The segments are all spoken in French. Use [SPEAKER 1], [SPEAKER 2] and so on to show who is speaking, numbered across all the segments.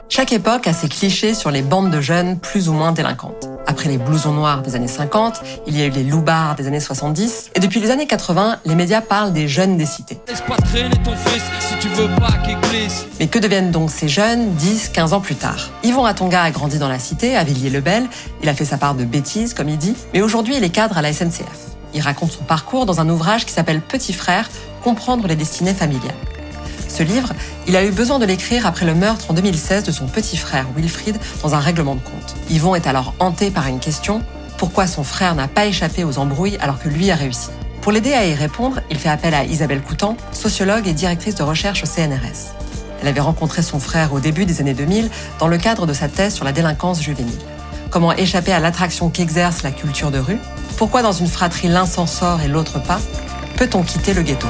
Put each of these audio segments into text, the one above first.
[SPEAKER 1] Chaque époque a ses clichés sur les bandes de jeunes plus ou moins délinquantes. Après les blousons noirs des années 50, il y a eu les loupards des années 70, et depuis les années 80, les médias parlent des jeunes des cités.
[SPEAKER 2] Laisse pas traîner ton fils si tu veux pas qu'il glisse.
[SPEAKER 1] Mais que deviennent donc ces jeunes 10, 15 ans plus tard? Yvon Atonga a grandi dans la cité, à Villiers-le-Bel, il a fait sa part de bêtises, comme il dit, mais aujourd'hui il est cadre à la SNCF. Il raconte son parcours dans un ouvrage qui s'appelle Petit frère, comprendre les destinées familiales. Ce livre, il a eu besoin de l'écrire après le meurtre en 2016 de son petit frère Wilfried dans un règlement de compte. Yvon est alors hanté par une question, pourquoi son frère n'a pas échappé aux embrouilles alors que lui a réussi? Pour l'aider à y répondre, il fait appel à Isabelle Coutan, sociologue et directrice de recherche au CNRS. Elle avait rencontré son frère au début des années 2000 dans le cadre de sa thèse sur la délinquance juvénile. Comment échapper à l'attraction qu'exerce la culture de rue? Pourquoi dans une fratrie l'un s'en sort et l'autre pas? Peut-on quitter le ghetto?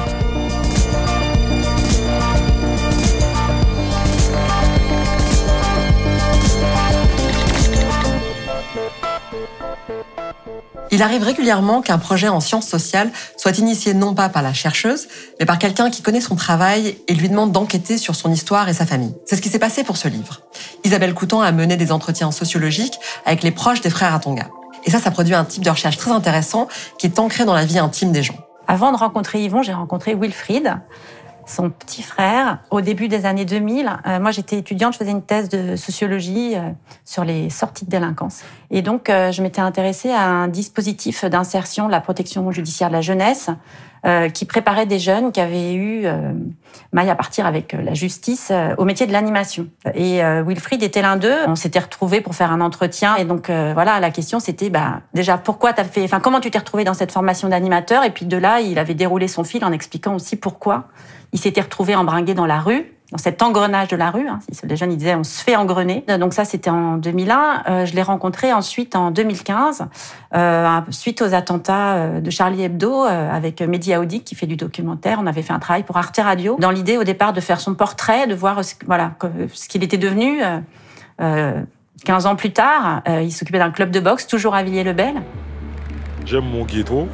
[SPEAKER 1] Il arrive régulièrement qu'un projet en sciences sociales soit initié non pas par la chercheuse, mais par quelqu'un qui connaît son travail et lui demande d'enquêter sur son histoire et sa famille. C'est ce qui s'est passé pour ce livre. Isabelle Coutan a mené des entretiens sociologiques avec les proches des frères Atonga. Et ça produit un type de recherche très intéressant qui est ancré dans la vie intime des gens.
[SPEAKER 3] Avant de rencontrer Yvon, j'ai rencontré Wilfried, son petit frère, au début des années 2000. Moi, j'étais étudiante, je faisais une thèse de sociologie sur les sorties de délinquance. Et donc, je m'étais intéressée à un dispositif d'insertion de la protection judiciaire de la jeunesse qui préparait des jeunes qui avaient eu maille à partir avec la justice au métier de l'animation. Et Wilfried était l'un d'eux. On s'était retrouvés pour faire un entretien. Et donc, voilà, la question, c'était déjà, comment tu t'es retrouvé dans cette formation d'animateur? Et puis de là, il avait déroulé son fil en expliquant aussi pourquoi il s'était retrouvé embringué dans la rue, dans cet engrenage de la rue. Les jeunes, ils disaient, on se fait engrener. Donc ça, c'était en 2001. Je l'ai rencontré ensuite en 2015, suite aux attentats de Charlie Hebdo, avec Mehdi Aoudi, qui fait du documentaire. On avait fait un travail pour Arte Radio, dans l'idée, au départ, de faire son portrait, de voir ce qu'il était devenu. 15 ans plus tard, il s'occupait d'un club de boxe, toujours à Villiers-le-Bel.
[SPEAKER 4] J'aime mon ghetto,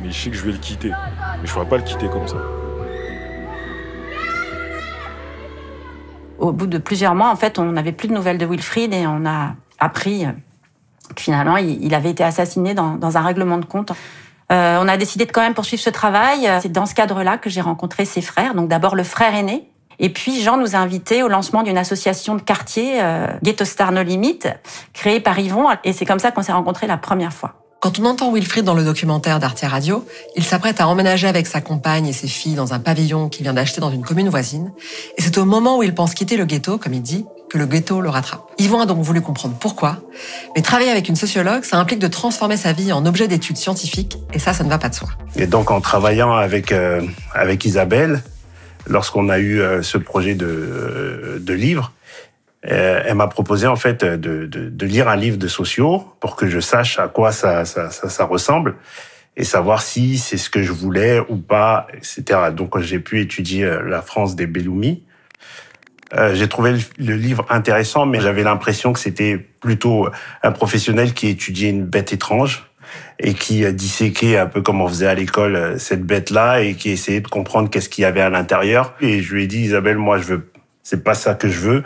[SPEAKER 4] mais je sais que je vais le quitter. Mais je ne pourrais pas le quitter comme ça.
[SPEAKER 3] Au bout de plusieurs mois, en fait, on n'avait plus de nouvelles de Wilfried et on a appris que finalement, il avait été assassiné dans un règlement de compte. On a décidé de quand même poursuivre ce travail. C'est dans ce cadre-là que j'ai rencontré ses frères. Donc d'abord le frère aîné. Et puis Jean nous a invités au lancement d'une association de quartier, Ghetto Star No Limit, créée par Yvon. Et c'est comme ça qu'on s'est rencontrés la première fois.
[SPEAKER 1] Quand on entend Wilfried dans le documentaire d'Arte Radio, il s'apprête à emménager avec sa compagne et ses filles dans un pavillon qu'il vient d'acheter dans une commune voisine. Et c'est au moment où il pense quitter le ghetto, comme il dit, que le ghetto le rattrape. Yvon a donc voulu comprendre pourquoi. Mais travailler avec une sociologue, ça implique de transformer sa vie en objet d'étude scientifique. Et ça ne va pas de soi.
[SPEAKER 5] Et donc, en travaillant avec Isabelle, lorsqu'on a eu ce projet de livre, elle m'a proposé en fait de lire un livre de sociaux pour que je sache à quoi ça ressemble et savoir si c'est ce que je voulais ou pas, etc. Donc j'ai pu étudier La France des Belloumi. J'ai trouvé le livre intéressant, mais j'avais l'impression que c'était plutôt un professionnel qui étudiait une bête étrange et qui disséquait un peu comme on faisait à l'école cette bête-là et qui essayait de comprendre qu'est-ce qu'il y avait à l'intérieur. Et je lui ai dit, Isabelle, moi c'est pas ça que je veux.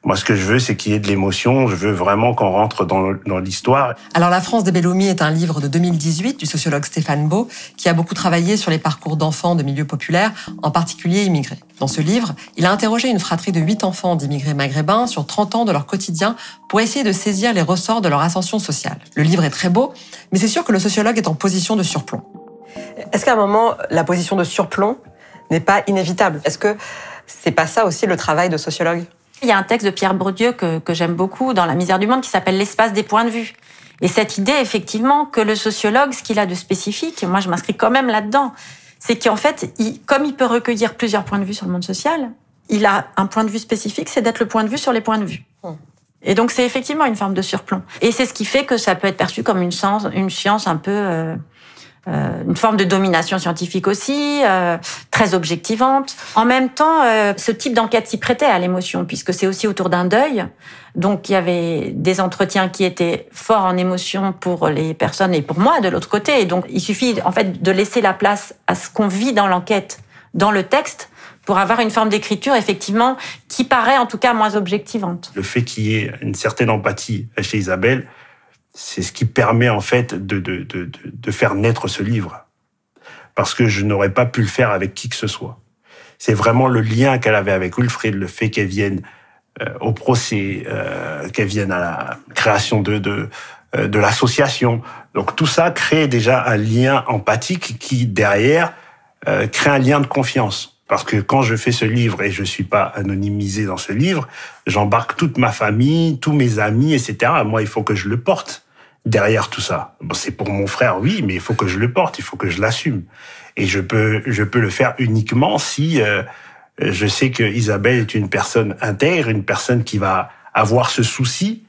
[SPEAKER 5] Moi, ce que je veux, c'est qu'il y ait de l'émotion. Je veux vraiment qu'on rentre dans l'histoire.
[SPEAKER 1] Alors, La France des Belloumi est un livre de 2018 du sociologue Stéphane Beau, qui a beaucoup travaillé sur les parcours d'enfants de milieux populaires, en particulier immigrés. Dans ce livre, il a interrogé une fratrie de 8 enfants d'immigrés maghrébins sur 30 ans de leur quotidien pour essayer de saisir les ressorts de leur ascension sociale. Le livre est très beau, mais c'est sûr que le sociologue est en position de surplomb. Est-ce qu'à un moment, la position de surplomb n'est pas inévitable? Est-ce que c'est pas ça aussi le travail de sociologue?
[SPEAKER 3] Il y a un texte de Pierre Bourdieu que j'aime beaucoup dans La misère du monde qui s'appelle L'espace des points de vue. Et cette idée, effectivement, que le sociologue, ce qu'il a de spécifique, moi je m'inscris quand même là-dedans, c'est qu'en fait, comme il peut recueillir plusieurs points de vue sur le monde social, il a un point de vue spécifique, c'est d'être le point de vue sur les points de vue. Et donc c'est effectivement une forme de surplomb. Et c'est ce qui fait que ça peut être perçu comme une science un peu... une forme de domination scientifique aussi, très objectivante. En même temps, ce type d'enquête s'y prêtait à l'émotion, puisque c'est aussi autour d'un deuil. Donc, il y avait des entretiens qui étaient forts en émotion pour les personnes et pour moi, de l'autre côté. Et donc, il suffit, en fait, de laisser la place à ce qu'on vit dans l'enquête, dans le texte, pour avoir une forme d'écriture, effectivement, qui paraît en tout cas moins objectivante.
[SPEAKER 5] Le fait qu'il y ait une certaine empathie chez Isabelle, c'est ce qui permet en fait de faire naître ce livre. Parce que je n'aurais pas pu le faire avec qui que ce soit. C'est vraiment le lien qu'elle avait avec Wilfried, le fait qu'elle vienne au procès, qu'elle vienne à la création de l'association. Donc tout ça crée déjà un lien empathique qui, derrière, crée un lien de confiance. Parce que quand je fais ce livre, et je ne suis pas anonymisé dans ce livre, j'embarque toute ma famille, tous mes amis, etc. Moi, il faut que je le porte derrière tout ça. Bon, c'est pour mon frère, oui, mais il faut que je le porte, il faut que je l'assume. Et je peux le faire uniquement si je sais que Isabelle est une personne intègre, une personne qui va avoir ce souci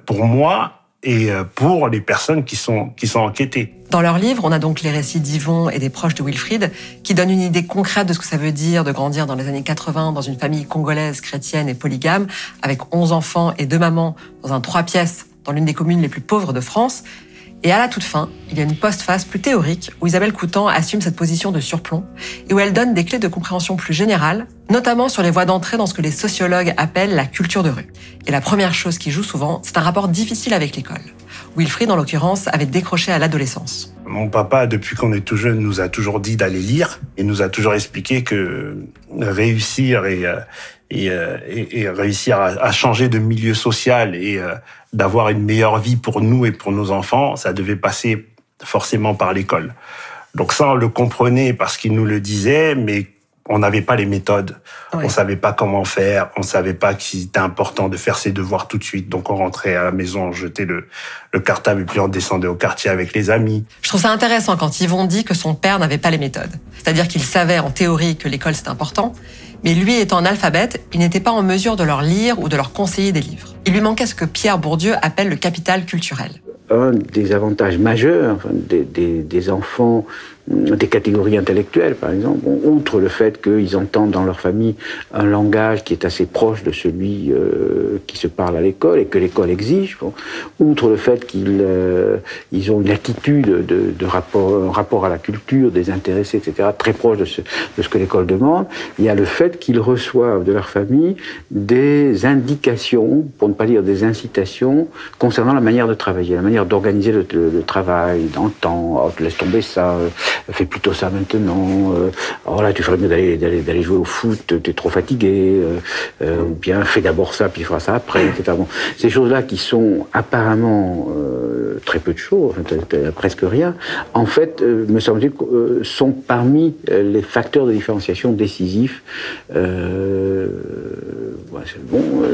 [SPEAKER 5] pour moi et pour les personnes qui sont enquêtées.
[SPEAKER 1] Dans leur livre, on a donc les récits d'Yvon et des proches de Wilfried qui donnent une idée concrète de ce que ça veut dire de grandir dans les années 80 dans une famille congolaise, chrétienne et polygame, avec 11 enfants et 2 mamans dans un 3 pièces dans l'une des communes les plus pauvres de France. Et à la toute fin, il y a une postface plus théorique où Isabelle Coutan assume cette position de surplomb et où elle donne des clés de compréhension plus générales, notamment sur les voies d'entrée dans ce que les sociologues appellent la culture de rue. Et la première chose qui joue souvent, c'est un rapport difficile avec l'école. Wilfried, en l'occurrence, avait décroché à l'adolescence.
[SPEAKER 5] Mon papa, depuis qu'on est tout jeune, nous a toujours dit d'aller lire et nous a toujours expliqué que réussir et réussir à changer de milieu social et d'avoir une meilleure vie pour nous et pour nos enfants, ça devait passer forcément par l'école. Donc ça, on le comprenait parce qu'il nous le disait, mais on n'avait pas les méthodes. Ouais. On savait pas comment faire, on savait pas qu'il était important de faire ses devoirs tout de suite. Donc on rentrait à la maison, on jetait le cartable et puis on descendait au quartier avec les amis.
[SPEAKER 1] Je trouve ça intéressant quand Yvon dit que son père n'avait pas les méthodes. C'est-à-dire qu'il savait en théorie que l'école c'était important, mais lui étant analphabète, il n'était pas en mesure de leur lire ou de leur conseiller des livres. Il lui manquait ce que Pierre Bourdieu appelle le capital culturel.
[SPEAKER 6] Un des avantages majeurs des enfants des catégories intellectuelles, par exemple, outre le fait qu'ils entendent dans leur famille un langage qui est assez proche de celui qui se parle à l'école et que l'école exige, outre le fait qu'ils ont une attitude de rapport à la culture, des intéressés, etc., très proche de ce que l'école demande, il y a le fait qu'ils reçoivent de leur famille des indications, pour ne pas dire des incitations, concernant la manière de travailler, la manière d'organiser le travail dans le temps. Oh, laisse tomber ça, fais plutôt ça maintenant. Oh là, tu ferais mieux d'aller jouer au foot, t'es trop fatigué. Ou bien fais d'abord ça, puis tu feras ça après, etc. Bon, ces choses-là qui sont apparemment très peu de choses, presque rien, en fait, me semble-t-il, sont parmi les facteurs de différenciation décisifs.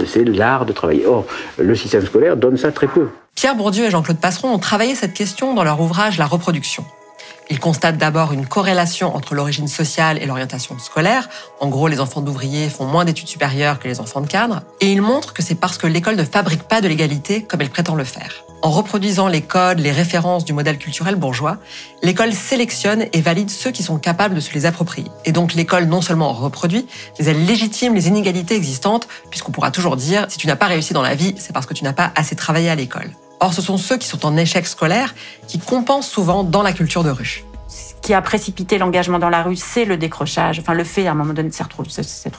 [SPEAKER 6] C'est l'art de travailler. Or, le système scolaire donne ça très peu.
[SPEAKER 1] Pierre Bourdieu et Jean-Claude Passeron ont travaillé cette question dans leur ouvrage « La reproduction ». Ils constatent d'abord une corrélation entre l'origine sociale et l'orientation scolaire. En gros, les enfants d'ouvriers font moins d'études supérieures que les enfants de cadres. Et ils montrent que c'est parce que l'école ne fabrique pas de l'égalité comme elle prétend le faire. En reproduisant les codes, les références du modèle culturel bourgeois, l'école sélectionne et valide ceux qui sont capables de se les approprier. Et donc l'école non seulement reproduit, mais elle légitime les inégalités existantes, puisqu'on pourra toujours dire « si tu n'as pas réussi dans la vie, c'est parce que tu n'as pas assez travaillé à l'école ». Or, ce sont ceux qui sont en échec scolaire qui compensent souvent dans la culture de rue.
[SPEAKER 3] Ce qui a précipité l'engagement dans la rue, c'est le décrochage. Enfin, le fait, à un moment donné, de s'être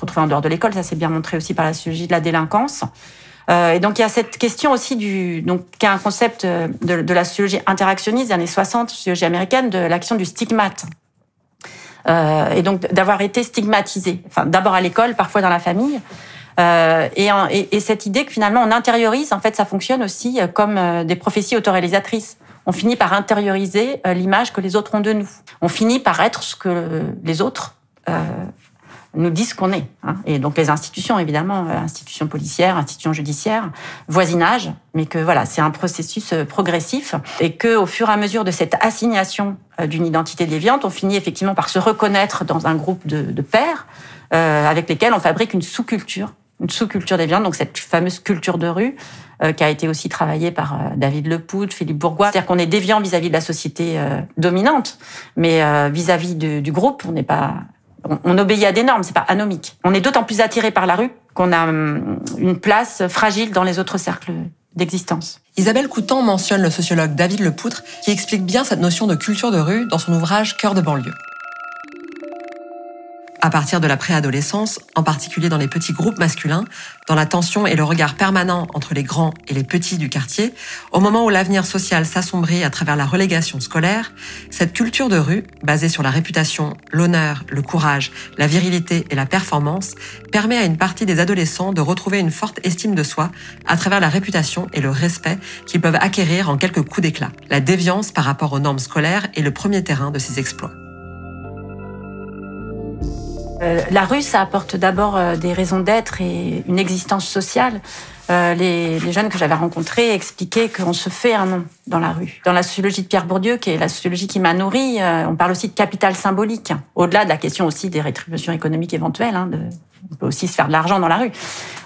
[SPEAKER 3] retrouvé en dehors de l'école. Ça s'est bien montré aussi par la sociologie de la délinquance. Et donc, il y a cette question aussi qui est un concept de la sociologie interactionniste des années 60, sociologie américaine, de l'action du stigmate. Et donc, d'avoir été stigmatisé. Enfin, d'abord à l'école, parfois dans la famille. Et cette idée que finalement on intériorise, en fait, ça fonctionne aussi comme des prophéties autoréalisatrices. On finit par intérioriser l'image que les autres ont de nous. On finit par être ce que les autres nous disent qu'on est. Et donc les institutions, évidemment, institutions policières, institutions judiciaires, voisinage, mais que voilà, c'est un processus progressif et que au fur et à mesure de cette assignation d'une identité déviante, on finit effectivement par se reconnaître dans un groupe de pairs avec lesquels on fabrique une sous-culture déviante, donc cette fameuse culture de rue qui a été aussi travaillée par David Lepoudre, Philippe Bourgois. C'est-à-dire qu'on est déviant vis-à-vis de la société dominante, mais vis-à-vis du groupe, on n'est pas... On obéit à des normes, c'est pas anomique. On est d'autant plus attiré par la rue qu'on a une place fragile dans les autres cercles d'existence.
[SPEAKER 1] Isabelle Coutan mentionne le sociologue David Lepoudre qui explique bien cette notion de culture de rue dans son ouvrage « Cœur de banlieue ». À partir de la préadolescence, en particulier dans les petits groupes masculins, dans la tension et le regard permanent entre les grands et les petits du quartier, au moment où l'avenir social s'assombrit à travers la relégation scolaire, cette culture de rue, basée sur la réputation, l'honneur, le courage, la virilité et la performance, permet à une partie des adolescents de retrouver une forte estime de soi à travers la réputation et le respect qu'ils peuvent acquérir en quelques coups d'éclat. La déviance par rapport aux normes scolaires est le premier terrain de ces exploits.
[SPEAKER 3] La rue, ça apporte d'abord des raisons d'être et une existence sociale. Les jeunes que j'avais rencontrés expliquaient qu'on se fait un nom dans la rue. Dans la sociologie de Pierre Bourdieu, qui est la sociologie qui m'a nourrie, on parle aussi de capital symbolique. Au-delà de la question aussi des rétributions économiques éventuelles, on peut aussi se faire de l'argent dans la rue.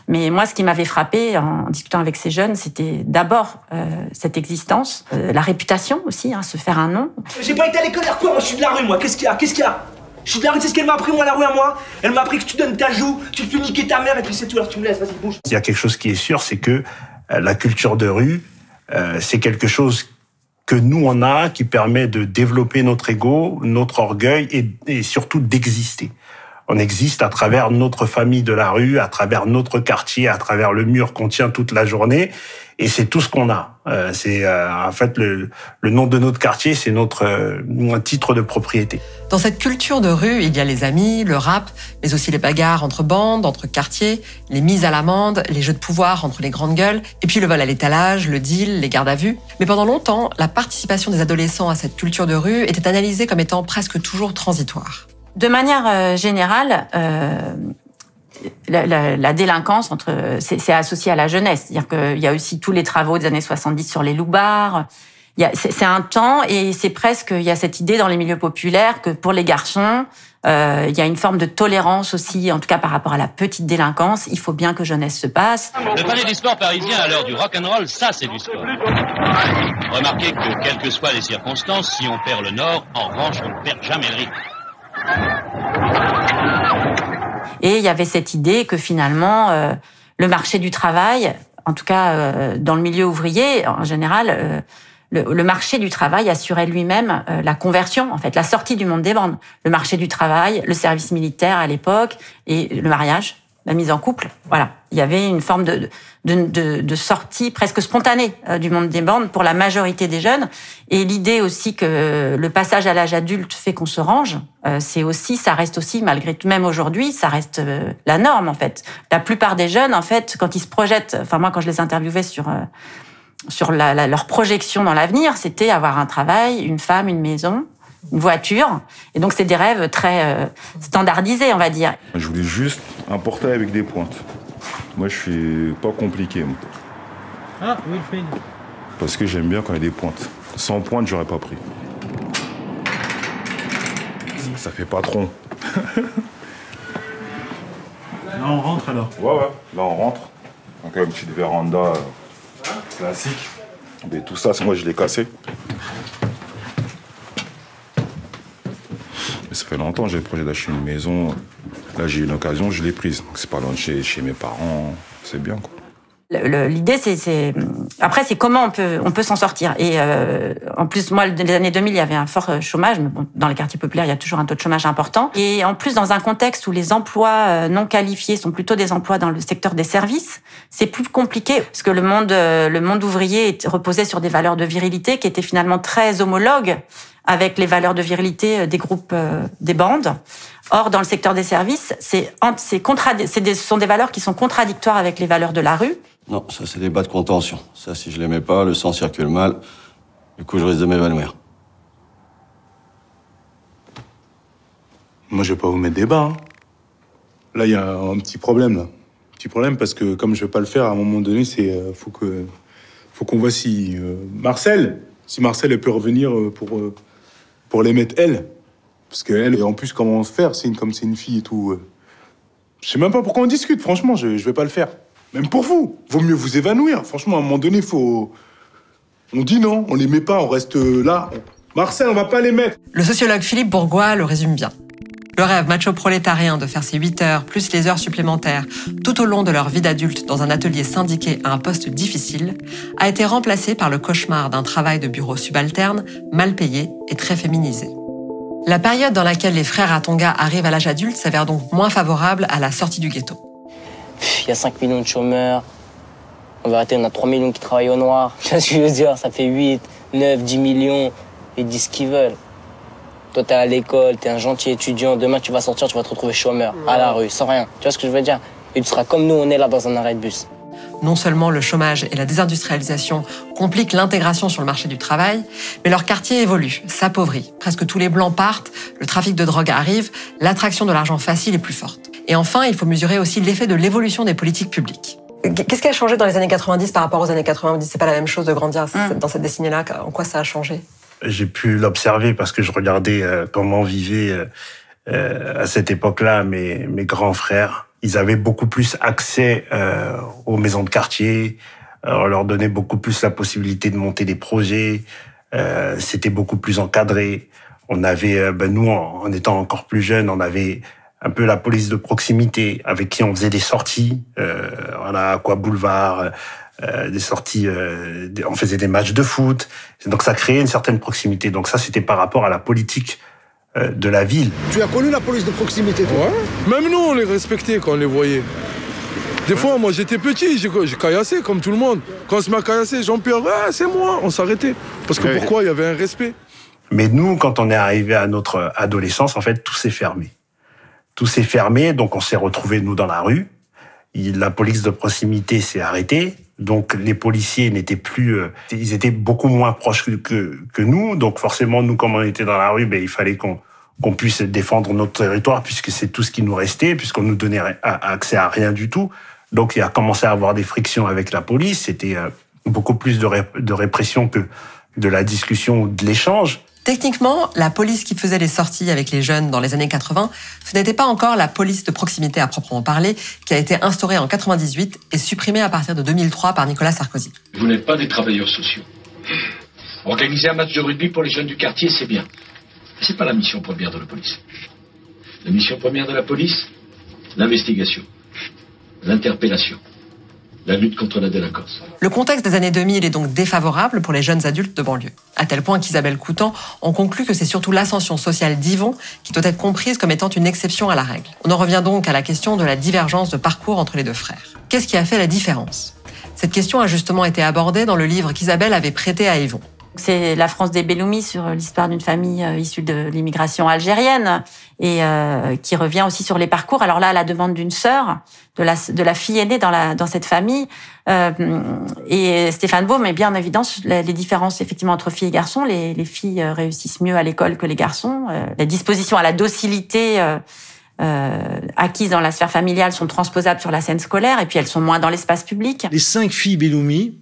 [SPEAKER 3] Mais moi, ce qui m'avait frappé en discutant avec ces jeunes, c'était d'abord cette existence, la réputation aussi, se faire un nom.
[SPEAKER 7] J'ai pas été à l'école, quoi, moi je suis de la rue, moi, qu'est-ce qu'il y a Je suis de la rue, c'est ce qu'elle m'a appris, moi, la rue à moi. Elle m'a appris que tu donnes ta joue, tu te fais niquer ta mère, et puis c'est tout, alors tu me laisses, vas-y, bouge.
[SPEAKER 5] Il y a quelque chose qui est sûr, c'est que la culture de rue, c'est quelque chose que nous, on a, qui permet de développer notre ego, notre orgueil, et surtout d'exister. On existe à travers notre famille de la rue, à travers notre quartier, à travers le mur qu'on tient toute la journée. Et c'est tout ce qu'on a. C'est en fait le nom de notre quartier, c'est un titre de propriété.
[SPEAKER 1] Dans cette culture de rue, il y a les amis, le rap, mais aussi les bagarres entre bandes, entre quartiers, les mises à l'amende, les jeux de pouvoir entre les grandes gueules, et puis le vol à l'étalage, le deal, les gardes à vue. Mais pendant longtemps, la participation des adolescents à cette culture de rue était analysée comme étant presque toujours transitoire.
[SPEAKER 3] De manière générale, la délinquance, c'est associé à la jeunesse. C'est-à-dire qu'il y a aussi tous les travaux des années 70 sur les loupards. C'est un temps et c'est presque, il y a cette idée dans les milieux populaires que pour les garçons, il y a une forme de tolérance aussi, en tout cas par rapport à la petite délinquance. Il faut bien que jeunesse se passe.
[SPEAKER 8] Le palais du sport parisien à l'heure du rock'n'roll, ça c'est du sport. Remarquez que quelles que soient les circonstances, si on perd le nord, en revanche, on ne perd jamais le rythme.
[SPEAKER 3] Et il y avait cette idée que finalement, le marché du travail, en tout cas dans le milieu ouvrier, en général, le marché du travail assurait lui-même la conversion, en fait, la sortie du monde des bandes. Le marché du travail, le service militaire à l'époque et le mariage, la mise en couple. Voilà, il y avait une forme de sortie presque spontanée du monde des bandes pour la majorité des jeunes. Et l'idée aussi que le passage à l'âge adulte fait qu'on se range, ça reste aussi, malgré tout, même aujourd'hui, ça reste la norme, en fait. La plupart des jeunes, en fait, quand ils se projettent, enfin, moi, quand je les interviewais sur leur projection dans l'avenir, c'était avoir un travail, une femme, une maison, une voiture. Et donc, c'est des rêves très standardisés, on va dire.
[SPEAKER 9] Je voulais juste un portail avec des pointes. Moi, je suis pas compliqué, moi.
[SPEAKER 2] Ah, Wilfried.
[SPEAKER 9] Parce que j'aime bien quand il y a des pointes. Sans pointe, j'aurais pas pris. Ça fait patron.
[SPEAKER 4] Là, on rentre alors.
[SPEAKER 9] Ouais. Là, on rentre. Donc, une petite véranda classique. Mais tout ça, c'est moi, je l'ai cassé. Mais ça fait longtemps que j'ai le projet d'acheter une maison. Là, j'ai eu l'occasion, je l'ai prise. Donc, c'est pas loin de chez mes parents. C'est bien, quoi.
[SPEAKER 3] L'idée, après, c'est comment on peut s'en sortir. Et en plus, moi, dans les années 2000, il y avait un fort chômage. Mais bon, dans les quartiers populaires, il y a toujours un taux de chômage important. Et en plus, dans un contexte où les emplois non qualifiés sont plutôt des emplois dans le secteur des services, c'est plus compliqué parce que le monde ouvrier reposait sur des valeurs de virilité qui étaient finalement très homologues avec les valeurs de virilité des groupes, des bandes. Or, dans le secteur des services, ce sont des valeurs qui sont contradictoires avec les valeurs de la rue.
[SPEAKER 10] Non, ça c'est des bas de contention. Ça, si je les mets pas, le sang circule mal. Du coup, je risque de m'évanouir.
[SPEAKER 11] Moi, je vais pas vous mettre des bas. Là, il y a un petit problème, là. Petit problème parce que comme je vais pas le faire, à un moment donné, faut qu'on voit si Marcel elle peut revenir pour les mettre elle. Parce qu'elle, en plus, comment se faire, comme c'est une fille et tout. Je sais même pas pourquoi on discute, franchement, je vais pas le faire. Même pour vous, vaut mieux vous évanouir. Franchement, à un moment donné, on dit non, on les met pas, on reste là. Marcel, on va pas les mettre.
[SPEAKER 1] Le sociologue Philippe Bourgois le résume bien. Le rêve macho-prolétarien de faire ses 8 heures plus les heures supplémentaires tout au long de leur vie d'adulte dans un atelier syndiqué à un poste difficile a été remplacé par le cauchemar d'un travail de bureau subalterne, mal payé et très féminisé. La période dans laquelle les frères Atonga arrivent à l'âge adulte s'avère donc moins favorable à la sortie du ghetto.
[SPEAKER 12] Il y a 5 millions de chômeurs. En vérité, on a 3 millions qui travaillent au noir. Tu vois ce que je veux dire? Ça fait 8, 9, 10 millions. Ils disent ce qu'ils veulent. Toi, t'es à l'école, t'es un gentil étudiant. Demain, tu vas sortir, tu vas te retrouver chômeur, à la rue, sans rien. Tu vois ce que je veux dire? Et tu seras comme nous, on est là dans un arrêt de bus.
[SPEAKER 1] Non seulement le chômage et la désindustrialisation compliquent l'intégration sur le marché du travail, mais leur quartier évolue, s'appauvrit. Presque tous les blancs partent, le trafic de drogue arrive, l'attraction de l'argent facile est plus forte. Et enfin, il faut mesurer aussi l'effet de l'évolution des politiques publiques. Qu'est-ce qui a changé dans les années 90 par rapport aux années 90? C'est pas la même chose de grandir dans cette décennie-là. En quoi ça a changé?
[SPEAKER 5] J'ai pu l'observer parce que je regardais comment vivaient à cette époque-là mes grands frères. Ils avaient beaucoup plus accès aux maisons de quartier. On leur donnait beaucoup plus la possibilité de monter des projets. C'était beaucoup plus encadré. On avait, nous, en étant encore plus jeunes, on avait un peu la police de proximité avec qui on faisait des sorties. On a Aqua Boulevard, des sorties, on faisait des matchs de foot. Donc ça créait une certaine proximité. Donc ça, c'était par rapport à la politique de la ville.
[SPEAKER 13] Tu as connu la police de proximité, toi?
[SPEAKER 14] Ouais. Même nous, on les respectait quand on les voyait. Des fois, moi, j'étais petit, j'ai caillassé comme tout le monde. Quand on se met à caillasser, Jean-Pierre, c'est moi, on s'arrêtait. Parce que pourquoi? Il y avait un respect.
[SPEAKER 5] Mais nous, quand on est arrivé à notre adolescence, en fait, tout s'est fermé. Tout s'est fermé, donc on s'est retrouvés, nous, dans la rue. La police de proximité s'est arrêtée. Donc les policiers n'étaient plus, ils étaient beaucoup moins proches que nous. Donc forcément, nous, comme on était dans la rue, il fallait qu'on puisse défendre notre territoire puisque c'est tout ce qui nous restait, puisqu'on nous donnait accès à rien du tout. Donc il a commencé à avoir des frictions avec la police. C'était beaucoup plus de répression que de la discussion ou de l'échange.
[SPEAKER 1] Techniquement, la police qui faisait les sorties avec les jeunes dans les années 80, ce n'était pas encore la police de proximité à proprement parler, qui a été instaurée en 98 et supprimée à partir de 2003 par Nicolas Sarkozy.
[SPEAKER 15] Vous n'êtes pas des travailleurs sociaux. Organiser un match de rugby pour les jeunes du quartier, c'est bien. Mais c'est pas la mission première de la police. La mission première de la police, l'investigation, l'interpellation, la lutte contre la délinquance.
[SPEAKER 1] Le contexte des années 2000 est donc défavorable pour les jeunes adultes de banlieue. À tel point qu'Isabelle Coutan en conclut que c'est surtout l'ascension sociale d'Yvon qui doit être comprise comme étant une exception à la règle. On en revient donc à la question de la divergence de parcours entre les deux frères. Qu'est-ce qui a fait la différence? Cette question a justement été abordée dans le livre qu'Isabelle avait prêté à Yvon.
[SPEAKER 3] C'est La France des Belloumi sur l'histoire d'une famille issue de l'immigration algérienne et qui revient aussi sur les parcours. Alors là, à la demande d'une sœur, de la fille aînée dans cette famille. Et Stéphane Beau met bien en évidence les différences effectivement entre filles et garçons. Les filles réussissent mieux à l'école que les garçons. La disposition à la docilité acquises dans la sphère familiale sont transposables sur la scène scolaire et puis elles sont moins dans l'espace public.
[SPEAKER 13] Les 5 filles Belloumi,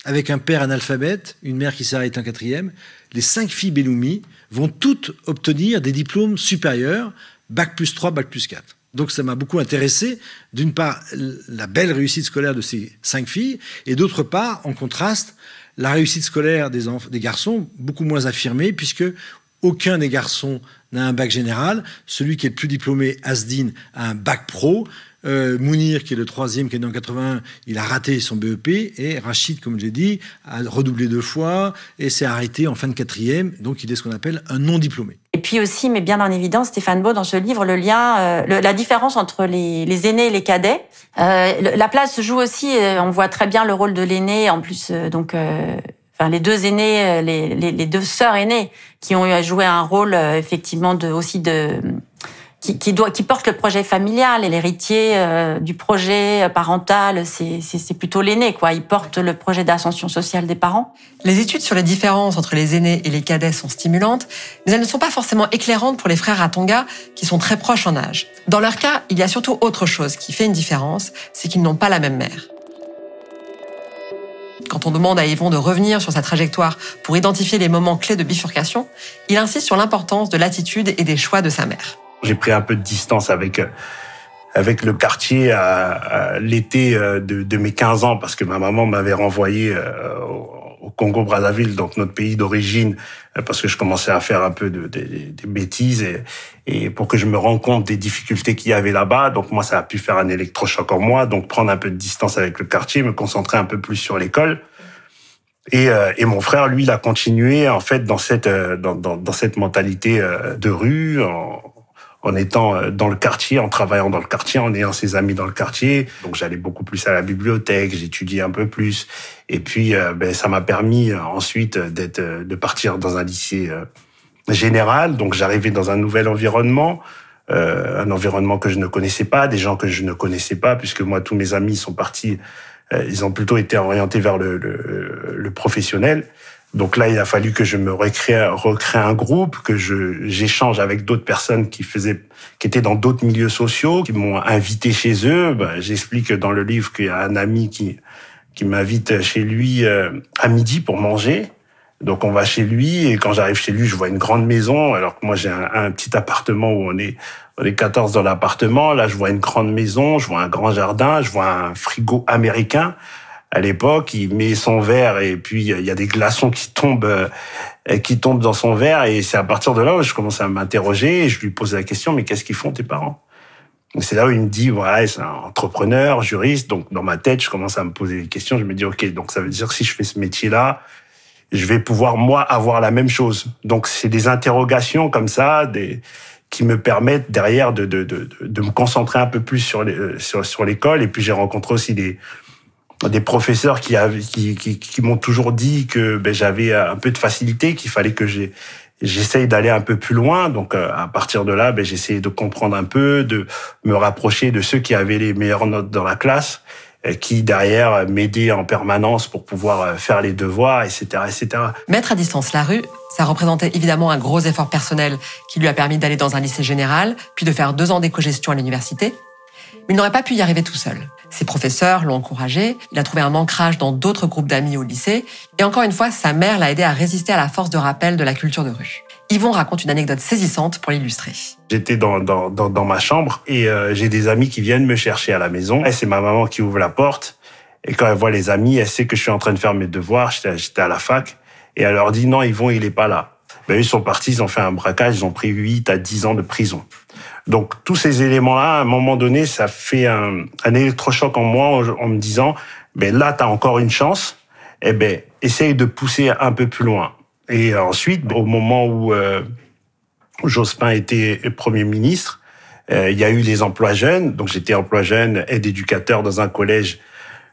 [SPEAKER 13] avec un père analphabète, une mère qui s'arrête en 4e, les 5 filles Belloumi vont toutes obtenir des diplômes supérieurs, Bac+3, Bac+4. Donc ça m'a beaucoup intéressé, d'une part, la belle réussite scolaire de ces 5 filles, et d'autre part, en contraste, la réussite scolaire des garçons, beaucoup moins affirmée, puisque aucun des garçons n'a un bac général. Celui qui est le plus diplômé, Asdine, a un bac pro. Mounir, qui est le 3e, qui est né en 81, il a raté son BEP. Et Rachid, comme j'ai dit, a redoublé 2 fois et s'est arrêté en fin de 4e. Donc il est ce qu'on appelle un non-diplômé.
[SPEAKER 3] Et puis aussi, met bien en évidence, Stéphane Beau, dans ce livre, le lien, la différence entre les aînés et les cadets. La place joue aussi, on voit très bien le rôle de l'aîné, en plus, les 2 aînés, les 2 sœurs aînées, qui ont joué un rôle, effectivement, qui porte le projet familial et l'héritier du projet parental, c'est plutôt l'aîné, quoi. Il porte le projet d'ascension sociale des parents.
[SPEAKER 1] Les études sur les différences entre les aînés et les cadets sont stimulantes, mais elles ne sont pas forcément éclairantes pour les frères Atonga, qui sont très proches en âge. Dans leur cas, il y a surtout autre chose qui fait une différence, c'est qu'ils n'ont pas la même mère. Quand on demande à Yvon de revenir sur sa trajectoire pour identifier les moments clés de bifurcation, il insiste sur l'importance de l'attitude et des choix de sa mère.
[SPEAKER 5] J'ai pris un peu de distance avec le quartier à l'été de mes 15 ans parce que ma maman m'avait renvoyé au Congo-Brazzaville, donc notre pays d'origine, parce que je commençais à faire un peu des bêtises et pour que je me rende compte des difficultés qu'il y avait là-bas. Donc moi, ça a pu faire un électrochoc en moi, donc prendre un peu de distance avec le quartier, me concentrer un peu plus sur l'école. Et mon frère, lui, il a continué en fait dans cette mentalité de rue, en étant dans le quartier, en travaillant dans le quartier, en ayant ses amis dans le quartier. Donc j'allais beaucoup plus à la bibliothèque, j'étudiais un peu plus. Et puis ça m'a permis ensuite de partir dans un lycée général. Donc j'arrivais dans un nouvel environnement. Un environnement que je ne connaissais pas, des gens que je ne connaissais pas, puisque moi, tous mes amis sont partis, ils ont plutôt été orientés vers le professionnel. Donc là, il a fallu que je me recrée un groupe, que j'échange avec d'autres personnes qui étaient dans d'autres milieux sociaux, qui m'ont invité chez eux. J'explique dans le livre qu'il y a un ami qui m'invite chez lui à midi pour manger. Donc on va chez lui, et quand j'arrive chez lui, je vois une grande maison, alors que moi j'ai un petit appartement où on est 14 dans l'appartement. Là, je vois une grande maison, je vois un grand jardin, je vois un frigo américain. À l'époque, il met son verre et puis il y a des glaçons qui tombent dans son verre, et c'est à partir de là où je commence à m'interroger et je lui pose la question: mais qu'est-ce qu'ils font tes parents? Donc c'est là où il me dit: ouais, c'est un entrepreneur, juriste. Donc dans ma tête, je commence à me poser des questions. Je me dis: ok, donc ça veut dire que si je fais ce métier-là, je vais pouvoir, moi, avoir la même chose. Donc, c'est des interrogations comme ça, qui me permettent derrière de me concentrer un peu plus sur l'école. Et puis, j'ai rencontré aussi des professeurs qui m'ont toujours dit que j'avais un peu de facilité, qu'il fallait que j'essaye d'aller un peu plus loin. Donc, à partir de là, j'essayais de comprendre un peu, de me rapprocher de ceux qui avaient les meilleures notes dans la classe, qui derrière m'aidait en permanence pour pouvoir faire les devoirs, etc., etc.
[SPEAKER 1] Mettre à distance la rue, ça représentait évidemment un gros effort personnel qui lui a permis d'aller dans un lycée général, puis de faire 2 ans d'éco-gestion à l'université. Mais il n'aurait pas pu y arriver tout seul. Ses professeurs l'ont encouragé, il a trouvé un ancrage dans d'autres groupes d'amis au lycée, et encore une fois, sa mère l'a aidé à résister à la force de rappel de la culture de rue. Yvon raconte une anecdote saisissante pour l'illustrer.
[SPEAKER 5] J'étais dans ma chambre et j'ai des amis qui viennent me chercher à la maison. Et c'est ma maman qui ouvre la porte. Et quand elle voit les amis, elle sait que je suis en train de faire mes devoirs. J'étais à la fac. Et elle leur dit: non, Yvon, il est pas là. Ils sont partis, ils ont fait un braquage, ils ont pris 8 à 10 ans de prison. Donc tous ces éléments-là, à un moment donné, ça fait un électrochoc en moi en me disant: là, tu as encore une chance. Essaye de pousser un peu plus loin. Et ensuite, au moment où Jospin était Premier ministre, il y a eu les emplois jeunes. Donc j'étais emploi jeune, aide éducateur dans un collège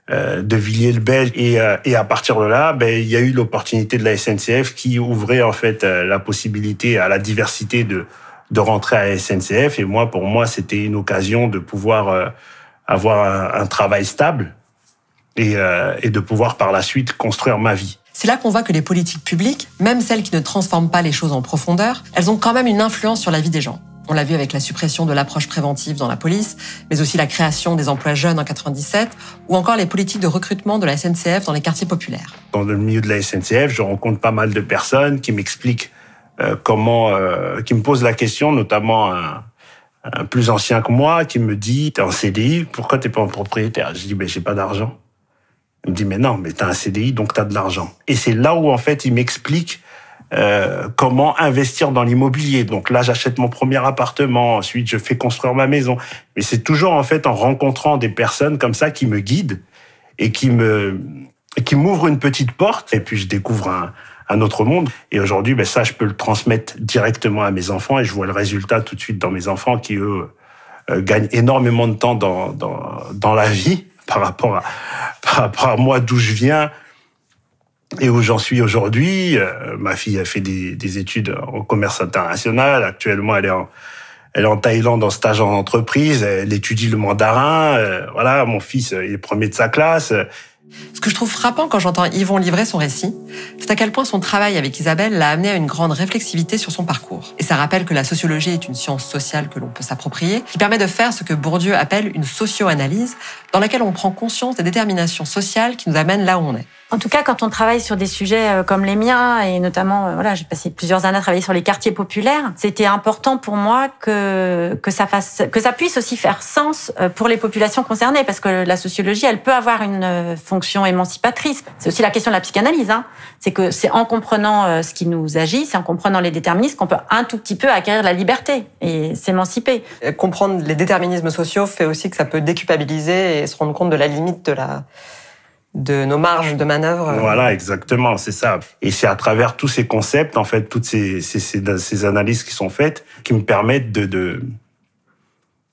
[SPEAKER 5] de Villiers-le-Bel. Et à partir de là, il y a eu l'opportunité de la SNCF qui ouvrait en fait la possibilité à la diversité de rentrer à la SNCF. Et moi, pour moi, c'était une occasion de pouvoir avoir un travail stable et de pouvoir par la suite construire ma vie.
[SPEAKER 1] C'est là qu'on voit que les politiques publiques, même celles qui ne transforment pas les choses en profondeur, elles ont quand même une influence sur la vie des gens. On l'a vu avec la suppression de l'approche préventive dans la police, mais aussi la création des emplois jeunes en 97, ou encore les politiques de recrutement de la SNCF dans les quartiers populaires.
[SPEAKER 5] Dans le milieu de la SNCF, je rencontre pas mal de personnes qui m'expliquent qui me posent la question, notamment un plus ancien que moi, qui me dit: t'es en CDI, pourquoi t'es pas en propriétaire? Je dis: j'ai pas d'argent. Il me dit: mais non, mais t'as un CDI, donc t'as de l'argent. Et c'est là où, en fait, il m'explique comment investir dans l'immobilier. Donc là, j'achète mon premier appartement, ensuite je fais construire ma maison. Mais c'est toujours, en fait, en rencontrant des personnes comme ça qui me guident et qui m'ouvrent une petite porte. Et puis je découvre un autre monde. Et aujourd'hui, ça, je peux le transmettre directement à mes enfants, et je vois le résultat tout de suite dans mes enfants qui, eux, gagnent énormément de temps dans la vie par rapport à moi, d'où je viens et où j'en suis aujourd'hui. Ma fille a fait des études en commerce international. Actuellement, elle est en Thaïlande en stage en entreprise. Elle étudie le mandarin. Voilà, mon fils il est premier de sa classe.
[SPEAKER 1] Ce que je trouve frappant quand j'entends Yvon livrer son récit, c'est à quel point son travail avec Isabelle l'a amené à une grande réflexivité sur son parcours. Et ça rappelle que la sociologie est une science sociale que l'on peut s'approprier, qui permet de faire ce que Bourdieu appelle une socio-analyse, dans laquelle on prend conscience des déterminations sociales qui nous amènent là où on est.
[SPEAKER 3] En tout cas, quand on travaille sur des sujets comme les miens, et notamment, j'ai passé plusieurs années à travailler sur les quartiers populaires, c'était important pour moi que ça puisse aussi faire sens pour les populations concernées, parce que la sociologie, elle peut avoir une fonction émancipatrice. C'est aussi la question de la psychanalyse, C'est que c'est en comprenant ce qui nous agit, c'est en comprenant les déterminismes qu'on peut un tout petit peu acquérir la liberté et s'émanciper.
[SPEAKER 1] Comprendre les déterminismes sociaux fait aussi que ça peut déculpabiliser et se rendre compte de la limite de nos marges de manœuvre.
[SPEAKER 5] Voilà, exactement, c'est ça. Et c'est à travers tous ces concepts, en fait, toutes ces analyses qui sont faites, qui me permettent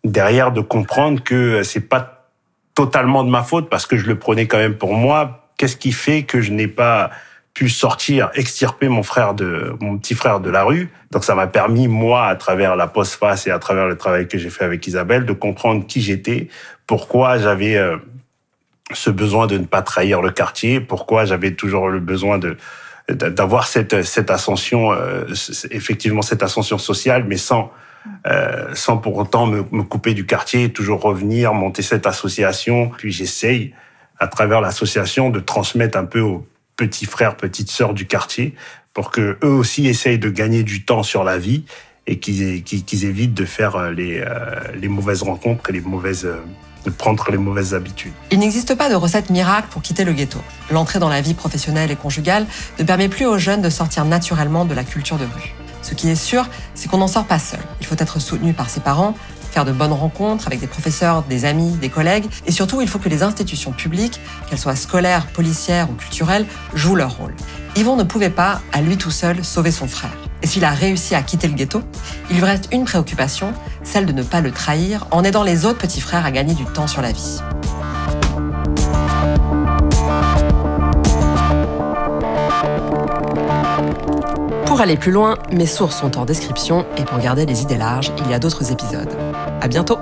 [SPEAKER 5] derrière de comprendre que c'est pas totalement de ma faute, parce que je le prenais quand même pour moi. Qu'est-ce qui fait que je n'ai pas pu extirper mon petit frère de la rue? Donc ça m'a permis, moi, à travers la postface et à travers le travail que j'ai fait avec Isabelle, de comprendre qui j'étais, pourquoi j'avais ce besoin de ne pas trahir le quartier, pourquoi j'avais toujours le besoin d'avoir cette ascension, effectivement cette ascension sociale, mais sans pour autant me couper du quartier, toujours revenir, monter cette association. Puis j'essaye, à travers l'association, de transmettre un peu aux petits frères, petites sœurs du quartier, pour que eux aussi essayent de gagner du temps sur la vie et qu'ils évitent de faire les mauvaises rencontres et de prendre les mauvaises habitudes.
[SPEAKER 1] Il n'existe pas de recette miracle pour quitter le ghetto. L'entrée dans la vie professionnelle et conjugale ne permet plus aux jeunes de sortir naturellement de la culture de rue. Ce qui est sûr, c'est qu'on n'en sort pas seul. Il faut être soutenu par ses parents, faire de bonnes rencontres avec des professeurs, des amis, des collègues, et surtout, il faut que les institutions publiques, qu'elles soient scolaires, policières ou culturelles, jouent leur rôle. Yvon ne pouvait pas, à lui tout seul, sauver son frère. Et s'il a réussi à quitter le ghetto, il lui reste une préoccupation, celle de ne pas le trahir en aidant les autres petits frères à gagner du temps sur la vie. Pour aller plus loin, mes sources sont en description et pour garder les idées larges, il y a d'autres épisodes. À bientôt!